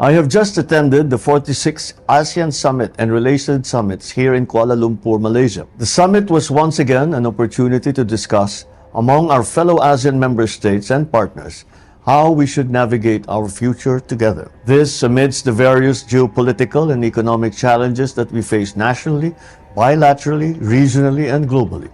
I have just attended the 46th ASEAN Summit and related summits here in Kuala Lumpur, Malaysia. The summit was once again an opportunity to discuss among our fellow ASEAN member states and partners how we should navigate our future together. This amidst the various geopolitical and economic challenges that we face nationally, bilaterally, regionally, and globally.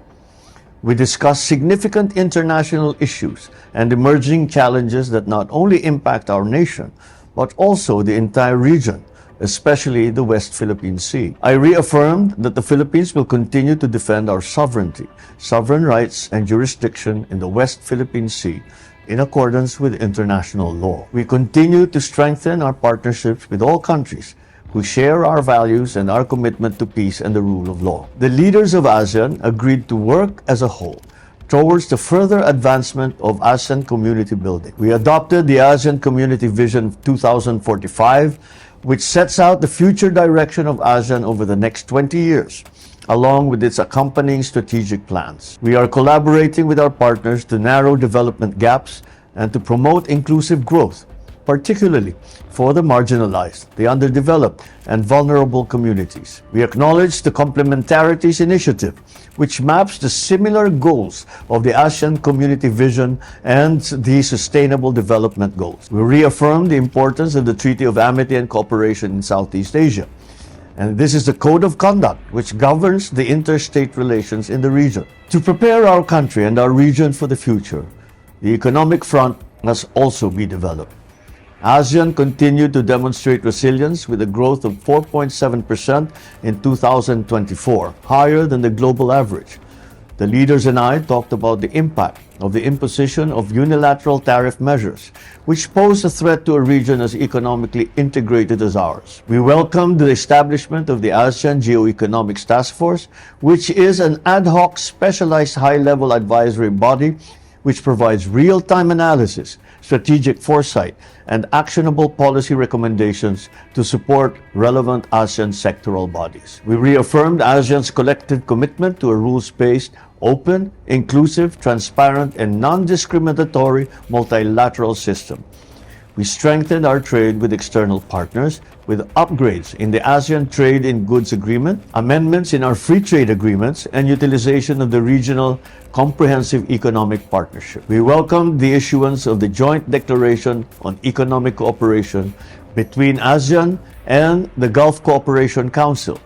We discussed significant international issues and emerging challenges that not only impact our nation, but also the entire region, especially the West Philippine Sea. I reaffirmed that the Philippines will continue to defend our sovereignty, sovereign rights, and jurisdiction in the West Philippine Sea in accordance with international law. We continue to strengthen our partnerships with all countries who share our values and our commitment to peace and the rule of law. The leaders of ASEAN agreed to work as a whole towards the further advancement of ASEAN community building. We adopted the ASEAN Community Vision 2045, which sets out the future direction of ASEAN over the next 20 years, along with its accompanying strategic plans. We are collaborating with our partners to narrow development gaps and to promote inclusive growth, particularly for the marginalized, the underdeveloped, and vulnerable communities. We acknowledge the Complementarities Initiative, which maps the similar goals of the ASEAN Community Vision and the Sustainable Development Goals. We reaffirm the importance of the Treaty of Amity and Cooperation in Southeast Asia. And this is the code of conduct which governs the interstate relations in the region. To prepare our country and our region for the future, the economic front must also be developed. ASEAN continued to demonstrate resilience with a growth of 4.7% in 2024, higher than the global average. The leaders and I talked about the impact of the imposition of unilateral tariff measures, which pose a threat to a region as economically integrated as ours. We welcomed the establishment of the ASEAN Geo-Economics Task Force, which is an ad hoc specialized high-level advisory body which provides real-time analysis, strategic foresight, and actionable policy recommendations to support relevant ASEAN sectoral bodies. We reaffirmed ASEAN's collective commitment to a rules-based, open, inclusive, transparent, and non-discriminatory multilateral system. We strengthened our trade with external partners with upgrades in the ASEAN Trade in Goods Agreement, amendments in our free trade agreements, and utilization of the Regional Comprehensive Economic Partnership. We welcomed the issuance of the Joint Declaration on Economic Cooperation between ASEAN and the Gulf Cooperation Council.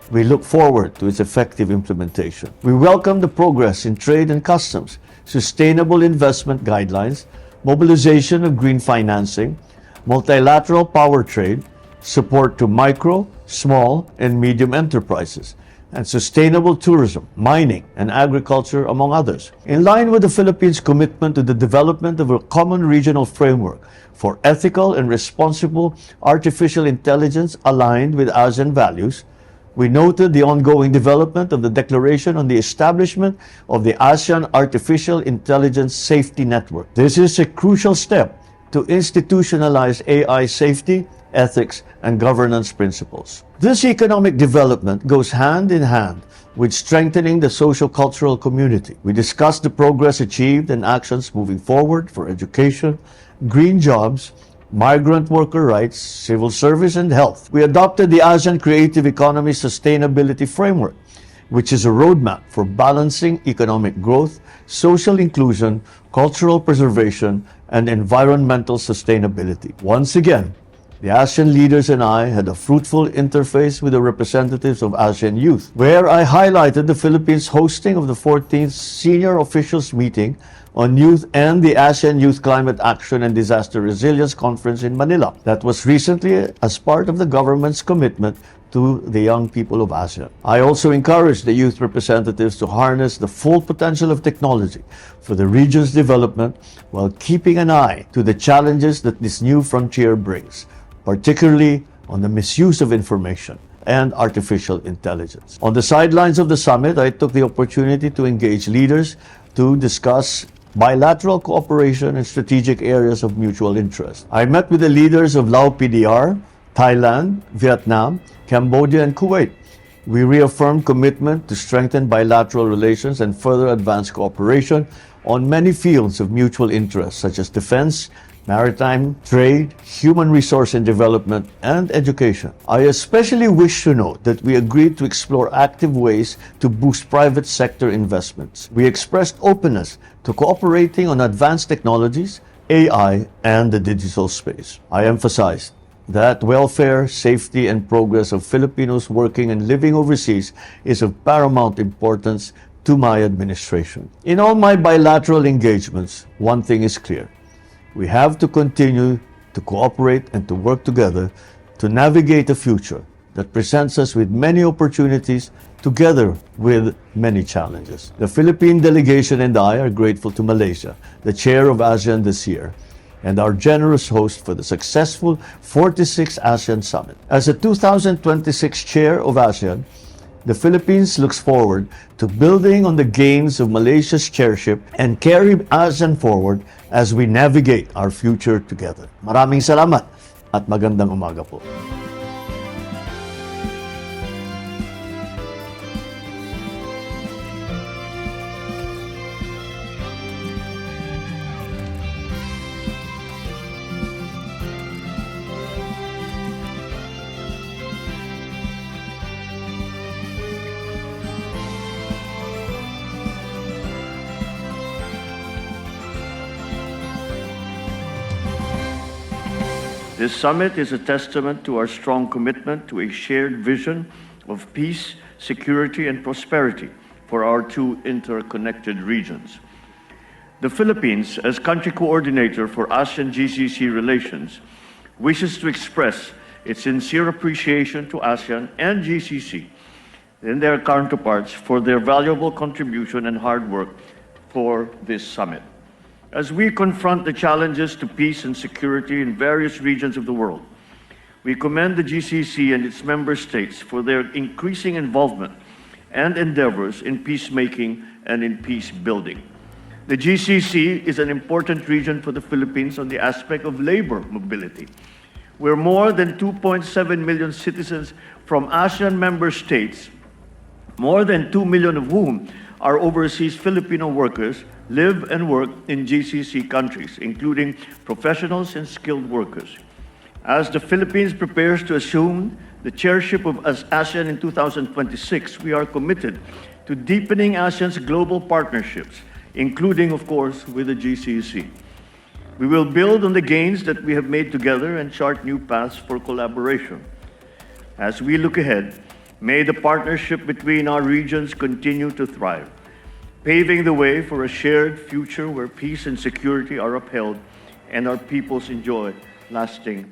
We look forward to its effective implementation. We welcome the progress in trade and customs, sustainable investment guidelines, mobilization of green financing, multilateral power trade, support to micro, small, and medium enterprises, and sustainable tourism, mining, and agriculture, among others. In line with the Philippines' commitment to the development of a common regional framework for ethical and responsible artificial intelligence aligned with ASEAN values, we noted the ongoing development of the Declaration on the establishment of the ASEAN Artificial Intelligence Safety Network. This is a crucial step to institutionalize AI safety, ethics, and governance principles. This economic development goes hand in hand with strengthening the socio-cultural community. We discussed the progress achieved and actions moving forward for education, green jobs, migrant worker rights, civil service, and health. We adopted the ASEAN Creative Economy Sustainability Framework, which is a roadmap for balancing economic growth, social inclusion, cultural preservation, and environmental sustainability. Once again, the ASEAN leaders and I had a fruitful interface with the representatives of ASEAN Youth, where I highlighted the Philippines' hosting of the 14th Senior Officials Meeting on Youth and the ASEAN Youth Climate Action and Disaster Resilience Conference in Manila. That was recently as part of the government's commitment to the young people of ASEAN. I also encouraged the youth representatives to harness the full potential of technology for the region's development while keeping an eye to the challenges that this new frontier brings, particularly on the misuse of information and artificial intelligence. On the sidelines of the summit, I took the opportunity to engage leaders to discuss bilateral cooperation in strategic areas of mutual interest. I met with the leaders of Lao PDR, Thailand, Vietnam, Cambodia, and Kuwait. We reaffirmed commitment to strengthen bilateral relations and further advance cooperation on many fields of mutual interest, such as defense, maritime, trade, human resource and development, and education. I especially wish to note that we agreed to explore active ways to boost private sector investments. We expressed openness to cooperating on advanced technologies, AI, and the digital space. I emphasized that welfare, safety, and progress of Filipinos working and living overseas is of paramount importance to my administration. In all my bilateral engagements, one thing is clear. We have to continue to cooperate and to work together to navigate a future that presents us with many opportunities together with many challenges. The Philippine delegation and I are grateful to Malaysia, the chair of ASEAN this year, and our generous host for the successful 46th ASEAN Summit. As the 2026 chair of ASEAN, the Philippines looks forward to building on the gains of Malaysia's chairship and carry ASEAN forward as we navigate our future together. Maraming salamat at magandang umaga po. This summit is a testament to our strong commitment to a shared vision of peace, security, and prosperity for our two interconnected regions. The Philippines, as country coordinator for ASEAN-GCC relations, wishes to express its sincere appreciation to ASEAN and GCC and their counterparts for their valuable contribution and hard work for this summit. As we confront the challenges to peace and security in various regions of the world, we commend the GCC and its member states for their increasing involvement and endeavors in peacemaking and in peace building. The GCC is an important region for the Philippines on the aspect of labor mobility, where more than 2.7 million citizens from ASEAN member states, more than 2 million of whom are overseas Filipino workers, live and work in GCC countries, including professionals and skilled workers. As the Philippines prepares to assume the chairship of ASEAN in 2026, we are committed to deepening ASEAN's global partnerships, including, of course, with the GCC. We will build on the gains that we have made together and chart new paths for collaboration. As we look ahead, may the partnership between our regions continue to thrive, paving the way for a shared future where peace and security are upheld and our peoples enjoy lasting